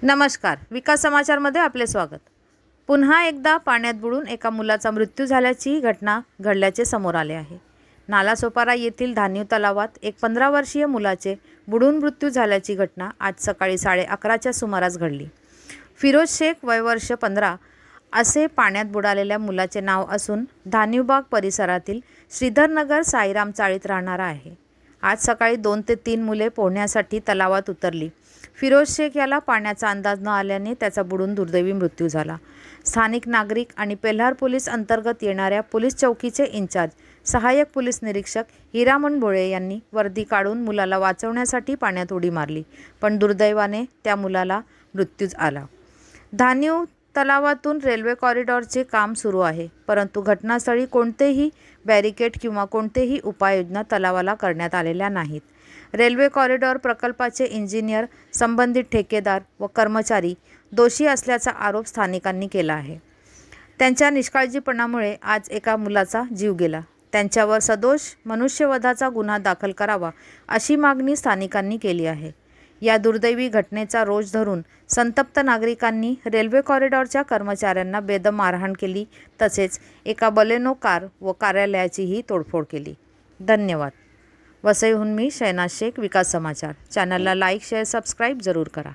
नमस्कार. विकास समाचारमध्ये आपले स्वागत. पुन्हा एकदा पाण्यात बुडून एका मुलाचा मृत्यू झाल्याची घटना घडल्याचे समोर आले आहे. नालासोपारा येथील धान्यू तलावात एक 15 वर्षीय मुलाचे बुडून मृत्यू झाल्याची घटना आज सकाळी 11:30च्या सुमारास घडली. फिरोज शेख वय वर्ष 15 असे पाण्यात बुडालेल्या मुलाचे नाव असून धान्यूबाग परिसरातील श्रीधरनगर साईराम चाळीत राहणारा आहे. आज सकाळी 2 ते 3 मुले पोहण्यासाठी तलावात उतरली. फिरोज शेख याला पाण्याचा अंदाज न आल्याने त्याचा बुडून दुर्दैवी मृत्यू झाला. स्थानिक नागरिक आणि पेल्हार पोलीस अंतर्गत येणाऱ्या पोलीस चौकीचे इंचार्ज सहाय्यक पोलीस निरीक्षक हिरामण भोळे यांनी वर्दी काढून मुलाला वाचवण्यासाठी पाण्यात उडी मारली, पण दुर्दैवाने त्या मुलाला मृत्यूच आला. धान्यू तलावातून रेल्वे कॉरिडॉरचे काम सुरू आहे, परंतु घटनास्थळी कोणतेही बॅरिकेड किंवा कोणतेही उपाययोजना तलावाला करण्यात आलेल्या नाहीत. रेल्वे कॉरिडॉर प्रकल्पाचे इंजिनियर, संबंधित ठेकेदार व कर्मचारी दोषी असल्याचा आरोप स्थानिकांनी केला आहे. त्यांच्या निष्काळजीपणामुळे आज एका मुलाचा जीव गेला. त्यांच्यावर सदोष मनुष्यवधाचा गुन्हा दाखल करावा अशी मागणी स्थानिकांनी केली आहे. या दुर्दैवी घटनेचा रोष धरून संतप्त नागरिकांनी रेल्वे कॉरिडॉरच्या कर्मचाऱ्यांना बेदम मारहाण केली, तसेच एका बलेनो कार व कार्यालयाचीही तोडफोड केली. धन्यवाद. वसईहून मी शहनाज शेख, विकास समाचार. चॅनलला लाईक, शेअर, सबस्क्राईब जरूर करा.